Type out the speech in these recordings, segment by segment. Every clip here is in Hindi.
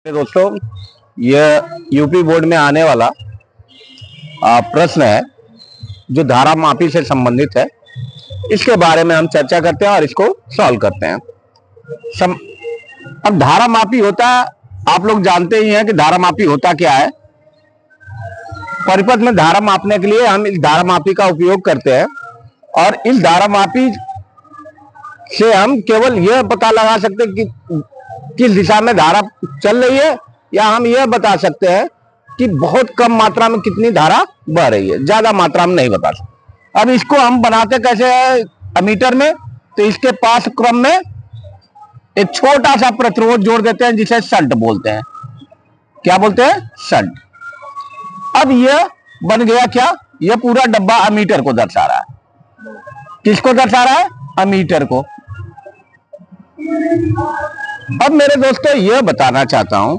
दोस्तों, यह यूपी बोर्ड में आने वाला प्रश्न है जो धारा मापी से संबंधित है। इसके बारे में हम चर्चा करते हैं और इसको सॉल्व करते हैं। अब धारा मापी होता है, आप लोग जानते ही हैं कि धारा मापी होता क्या है। परिपथ में धारा मापने के लिए हम इस धारा मापी का उपयोग करते हैं और इस धारा मापी से हम केवल यह पता लगा सकते हैं कि किस दिशा में धारा चल रही है, या हम यह बता सकते हैं कि बहुत कम मात्रा में कितनी धारा बह रही है, ज्यादा मात्रा में नहीं बता सकते। अब इसको हम बनाते कैसे हैं अमीटर में, तो इसके पास क्रम में एक छोटा सा प्रतिरोध जोड़ देते हैं जिसे शंट बोलते हैं। क्या बोलते हैं? शंट। अब यह बन गया क्या? यह पूरा डब्बा अमीटर को दर्शा रहा है। किसको दर्शा रहा है? अमीटर को। अब मेरे दोस्तों यह बताना चाहता हूं,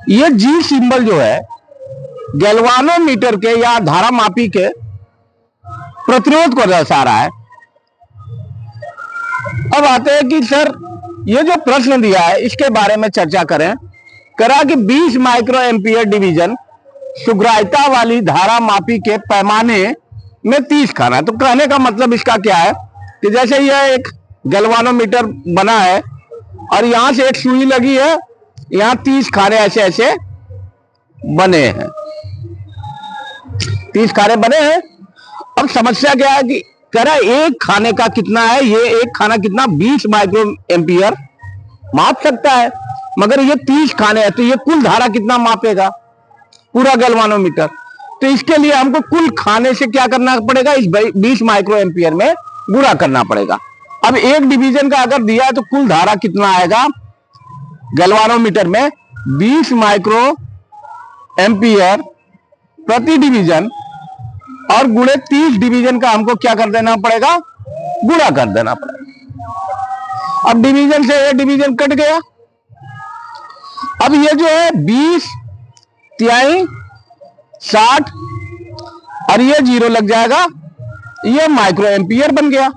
यह जी सिंबल जो है गैल्वानोमीटर के या धारा मापी के प्रतिरोध को दर्शा रहा है। अब आते हैं कि सर ये जो प्रश्न दिया है इसके बारे में चर्चा करें। करा कि 20 माइक्रो एम्पियर डिवीजन सुग्राह्यता वाली धारा मापी के पैमाने में 30 खाना। तो कहने का मतलब इसका क्या है कि जैसे यह एक गैल्वानोमीटर बना है और यहां से एक सुई लगी है, यहां 30 खाने ऐसे ऐसे बने हैं, 30 खाने बने हैं। अब समस्या क्या है कि कह रहा है एक खाने का कितना है, ये एक खाना कितना 20 माइक्रो एम्पियर माप सकता है, मगर ये 30 खाने हैं तो ये कुल धारा कितना मापेगा पूरा गैल्वानोमीटर। तो इसके लिए हमको कुल खाने से क्या करना पड़ेगा, इस 20 माइक्रो एम्पियर में गुणा करना पड़ेगा। अब एक डिवीजन का अगर दिया है तो कुल धारा कितना आएगा गैल्वानोमीटर में 20 माइक्रो एम्पियर प्रति डिवीजन, और गुणे 30 डिवीजन का हमको क्या कर देना पड़ेगा, गुणा कर देना पड़ेगा। अब डिवीजन से ये डिवीजन कट गया। अब ये जो है 20 तिहाई 60 और ये 0 लग जाएगा, ये माइक्रो एम्पियर बन गया।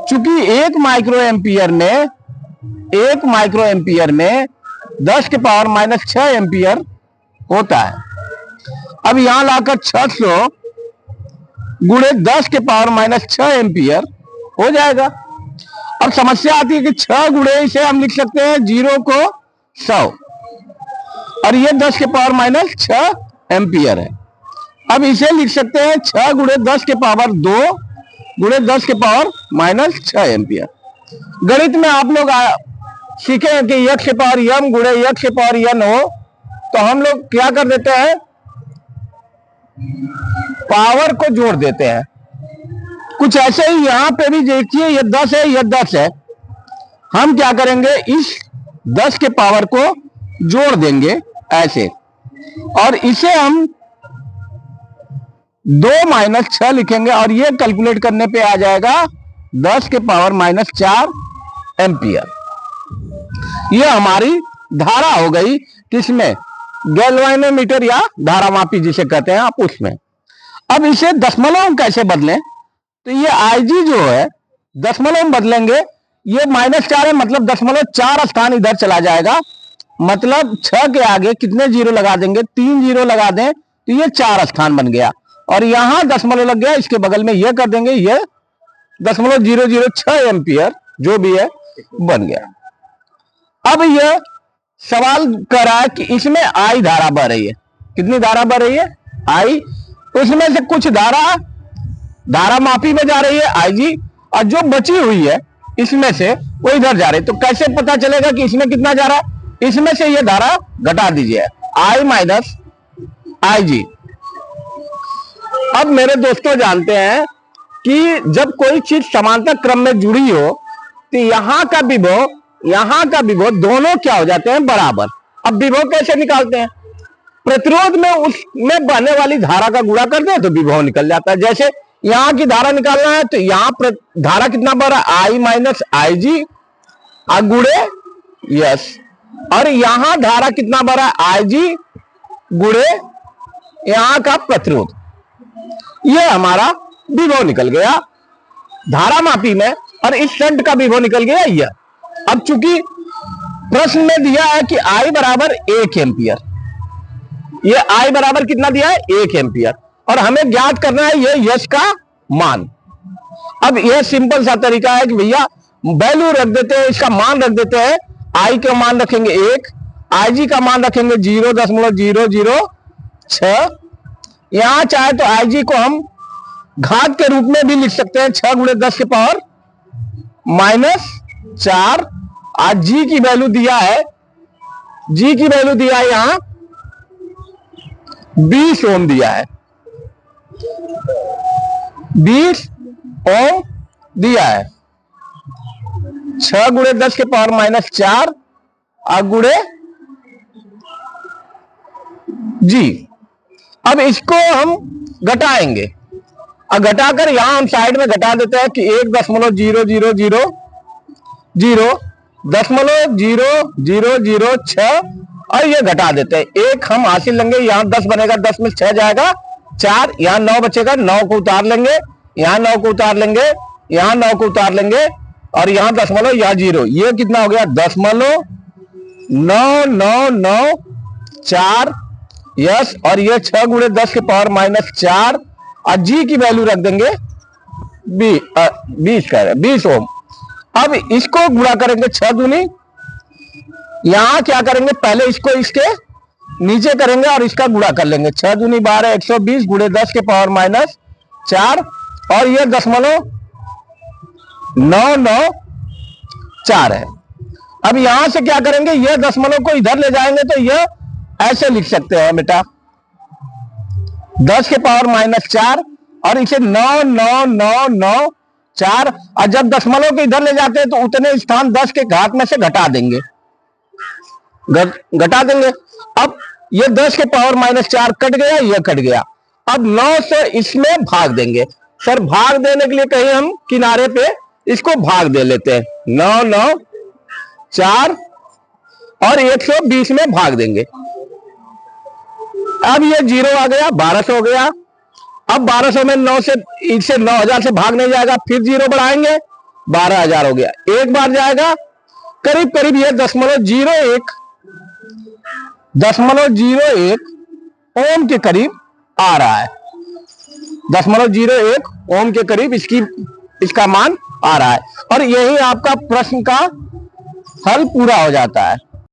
चूंकि एक माइक्रो एम्पियर में 10 के पावर -6 एम्पियर होता है। अब यहां लाकर 600 गुणे 10 के पावर -6 एम्पियर हो जाएगा। अब समस्या आती है कि 6 गुणे इसे हम लिख सकते हैं 0 को 100 और ये 10 के पावर -6 एम्पियर है। अब इसे लिख सकते हैं 6 गुणे 10 के पावर 2 गुणे 10 के पावर -6 एम्पियर। गणित में आप लोग सीखे हैं कि x के पावर m गुणे x के पावर n हो, तो हम लोग क्या कर देते हैं, पावर को जोड़ देते हैं। कुछ ऐसे ही यहां पे भी देखिए, ये 10 है, ये 10 है। हम क्या करेंगे, इस 10 के पावर को जोड़ देंगे ऐसे, और इसे हम 2 - 6 लिखेंगे और ये कैलकुलेट करने पे आ जाएगा 10 के पावर -4 एम्पियर। ये हमारी धारा हो गई किसमें, गैल्वानोमीटर या धारा मापी जिसे कहते हैं आप उसमें। अब इसे दशमलव कैसे बदलें, तो ये IG जो है दशमलव बदलेंगे, ये -4 है मतलब 0.4 स्थान इधर चला जाएगा, मतलब 6 के आगे कितने 0 लगा देंगे, 3 0 लगा दें तो ये 4 स्थान बन गया, और यहां दशमलव लग गया, इसके बगल में यह कर देंगे, ये 0.006 एम्पियर जो भी है बन गया। अब यह सवाल कर रहा है कि इसमें I धारा बह रही है, कितनी धारा बह रही है, I, उसमें से कुछ धारा मापी में जा रही है IG, और जो बची हुई है इसमें से वो इधर जा रही है। तो कैसे पता चलेगा कि इसमें कितना जा रहा है, इसमें से ये धारा घटा दीजिए, I - IG। अब मेरे दोस्तों जानते हैं कि जब कोई चीज समांतर क्रम में जुड़ी हो तो यहां का विभव दोनों क्या हो जाते हैं, बराबर। अब विभव कैसे निकालते हैं, प्रतिरोध में उसमें बहने वाली धारा का गुणा कर दे तो विभव निकल जाता है। जैसे यहां की धारा निकालना है तो यहां धारा कितना बढ़ रहा है, I - IG गुणे यस, और यहां धारा कितना बढ़ रहा है, IG गुणे यहां का प्रतिरोध। ये हमारा विभव निकल गया धारा मापी में, और इस शंट का विभव निकल गया यह। अब चूंकि प्रश्न में दिया है कि I बराबर 1 एम्पियर। ये I बराबर कितना दिया है? 1 एम्पियर। और हमें ज्ञात करना है ये यश का मान। अब यह सिंपल सा तरीका है कि भैया वैल्यू रख देते हैं, इसका मान रख देते हैं। I का मान रखेंगे 1, IG का मान रखेंगे 0.006। यहां चाहे तो IG को हम घात के रूप में भी लिख सकते हैं, 6 × 10 के पावर -4। आज G की वैल्यू दिया है, G की वैल्यू दिया है यहां 20 ओम दिया है, 20 ओम दिया है। 6 × 10 के पावर -4 गुणे G। अब इसको हम घटाएंगे, और घटाकर यहां हम साइड में घटा देते हैं कि 1.0006 और ये घटा देते हैं। 1 हम हासिल लेंगे, यहां 10 बनेगा, 10 में 6 जाएगा 4, यहां 9 बचेगा, 9 को उतार लेंगे, यहां 9 को उतार लेंगे, यहां 9 को उतार लेंगे, और यहां दशमलव, यहां 0। ये कितना हो गया? 0.9994 यस। और ये 6 × 10 के पावर -4 और G की वैल्यू रख देंगे 20 ओम। अब इसको गुणा करेंगे 6 दूनी, यहां क्या करेंगे? पहले इसको इसके नीचे करेंगे और इसका गुणा कर लेंगे। 6 दूनी 12, 120 × 10 के पावर -4 और ये 0.994 है। अब यहां से क्या करेंगे? ये दशमलव को इधर ले जाएंगे तो ये ऐसे लिख सकते हैं बेटा, 10 के पावर -4 और इसे 99994। और जब दशमलव के इधर ले जाते हैं तो उतने स्थान 10 के घात में से घटा देंगे, घटा देंगे। अब ये 10 के पावर -4 कट गया, ये कट गया। अब 9 से इसमें भाग देंगे। सर भाग देने के लिए कहीं हम किनारे पे इसको भाग दे लेते हैं, 994 और 120 में भाग देंगे। अब ये 0 आ गया, 1200 हो गया। अब 1200 में 9 से इससे 9000 से भाग नहीं जाएगा, फिर 0 बढ़ाएंगे, 12000 हो गया। एक बार जाएगा, करीब करीब ये 0.01 ओम के करीब आ रहा है। 0.01 ओम के करीब इसका मान आ रहा है। और यही आपका प्रश्न का हल पूरा हो जाता है।